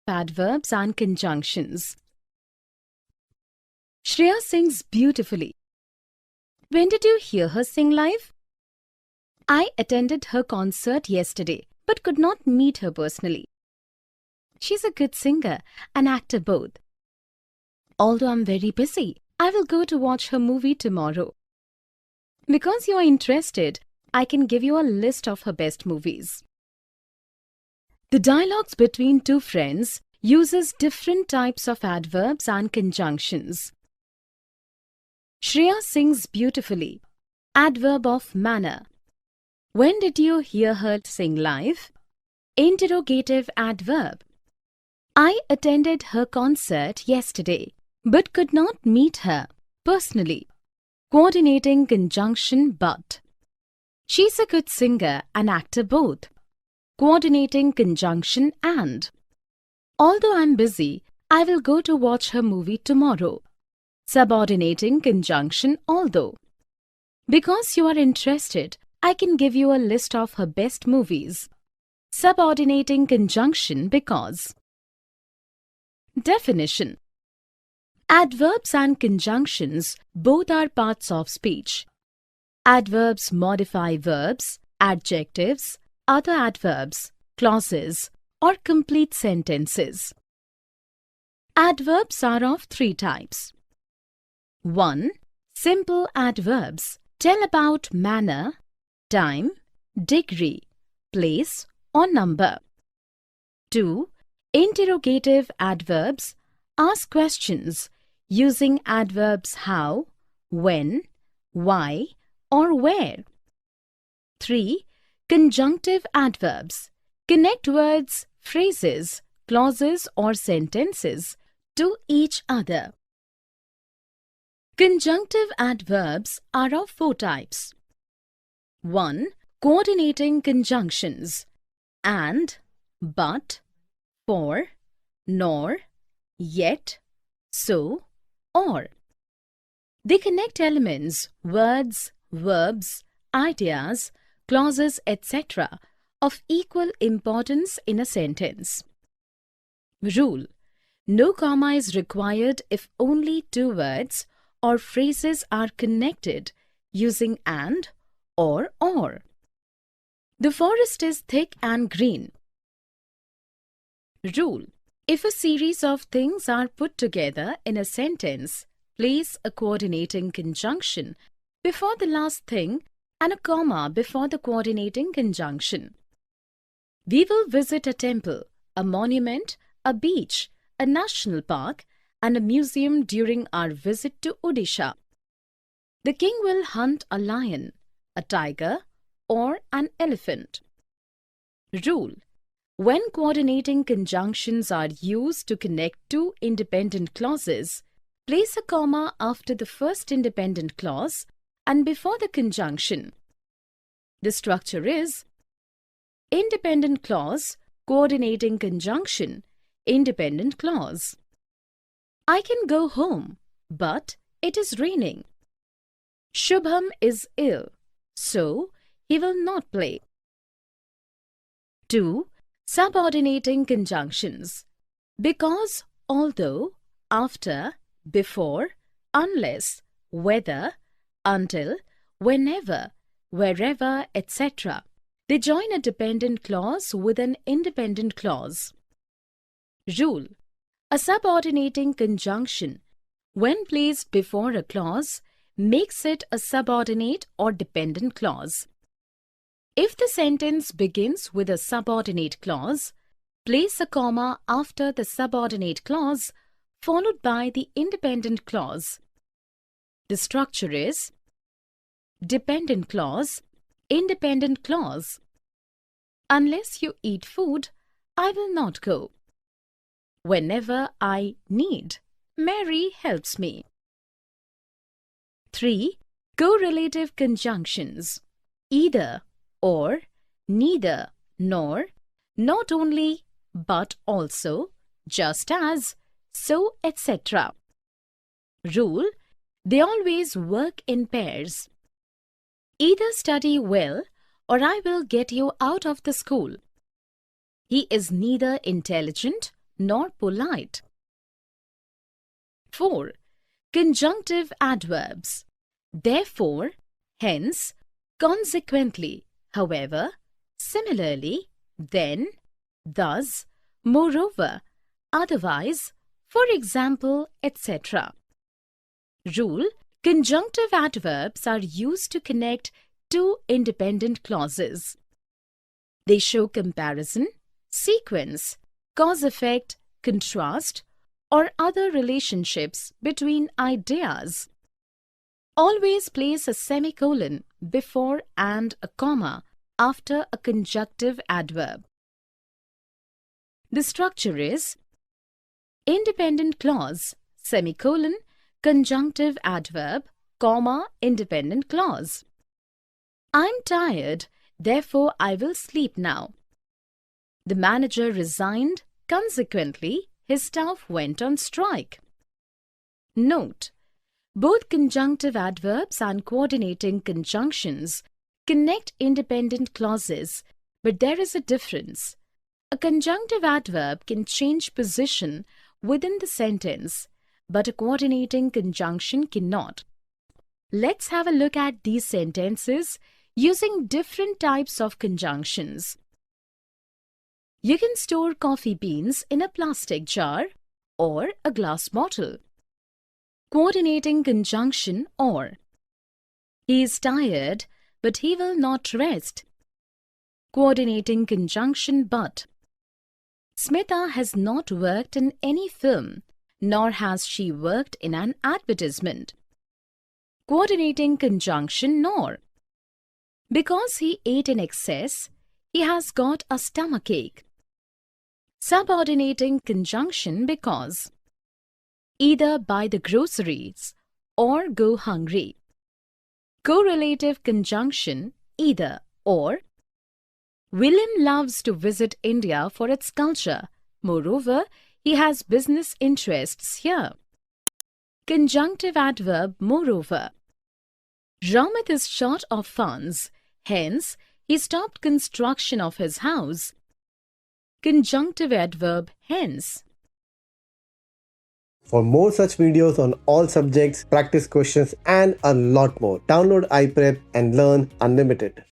adverbs and conjunctions. Shreya sings beautifully. When did you hear her sing live? I attended her concert yesterday, but could not meet her personally. She's a good singer and actor both. Although I'm very busy, I will go to watch her movie tomorrow. Because you are interested, I can give you a list of her best movies. The dialogues between two friends uses different types of adverbs and conjunctions. Shreya sings beautifully. Adverb of manner. When did you hear her sing live? Interrogative adverb. I attended her concert yesterday, but could not meet her personally. Coordinating conjunction but. She's a good singer and actor both. Coordinating conjunction and. Although I'm busy, I will go to watch her movie tomorrow. Subordinating conjunction although. Because you are interested, I can give you a list of her best movies. Subordinating conjunction because. Definition. Adverbs and conjunctions both are parts of speech. Adverbs modify verbs, adjectives, other adverbs, clauses, or complete sentences. Adverbs are of three types. 1. Simple adverbs tell about manner, time, degree, place, or number. 2. Interrogative adverbs ask questions using adverbs how, when, why, or where. 3. Conjunctive adverbs connect words, phrases, clauses, or sentences to each other. Conjunctive adverbs are of four types. 1. Coordinating conjunctions and, but, for, nor, yet, so, or. They connect elements, words, verbs, ideas, clauses, etc. of equal importance in a sentence. Rule. No comma is required if only two words or phrases are connected using and or. The forest is thick and green. Rule. If a series of things are put together in a sentence, place a coordinating conjunction before the last thing and a comma before the coordinating conjunction. We will visit a temple, a monument, a beach, a national park, and a museum during our visit to Odisha. The king will hunt a lion, a tiger, or an elephant. Rule. When coordinating conjunctions are used to connect two independent clauses, place a comma after the first independent clause and before the conjunction. The structure is independent clause, coordinating conjunction, independent clause. I can go home, but it is raining. Shubham is ill, so he will not play. 2. Subordinating conjunctions. Because, although, after, before, unless, whether, until, whenever, wherever, etc. They join a dependent clause with an independent clause. Rule. A subordinating conjunction, when placed before a clause, makes it a subordinate or dependent clause. If the sentence begins with a subordinate clause, place a comma after the subordinate clause followed by the independent clause. The structure is dependent clause, independent clause. Unless you eat food, I will not go. Whenever I need, Mary helps me. 3. Correlative conjunctions. Either, or, neither, nor, not only, but also, just as, so, etc. Rule. They always work in pairs. Either study well, or I will get you out of the school. He is neither intelligent nor polite. 4. Conjunctive adverbs. Therefore, hence, consequently, however, similarly, then, thus, moreover, otherwise, for example, etc. Rule: conjunctive adverbs are used to connect two independent clauses. They show comparison, sequence, cause-effect, contrast, or other relationships between ideas. Always place a semicolon before and a comma after a conjunctive adverb. The structure is independent clause, semicolon, conjunctive adverb, comma, independent clause. I'm tired, therefore I will sleep now. The manager resigned, consequently, his staff went on strike. Note: both conjunctive adverbs and coordinating conjunctions connect independent clauses, but there is a difference. A conjunctive adverb can change position within the sentence, but a coordinating conjunction cannot. Let's have a look at these sentences using different types of conjunctions. You can store coffee beans in a plastic jar or a glass bottle. Coordinating conjunction or. He is tired, but he will not rest. Coordinating conjunction but. Smitha has not worked in any film, nor has she worked in an advertisement. Coordinating conjunction nor. Because he ate in excess, he has got a stomachache. Subordinating conjunction because. Either buy the groceries or go hungry. Correlative conjunction either or. William loves to visit India for its culture. Moreover, he has business interests here. Conjunctive adverb moreover. Ramit is short of funds, hence he stopped construction of his house. Conjunctive adverb hence. For more such videos on all subjects, practice questions and a lot more, download iPrep and learn unlimited.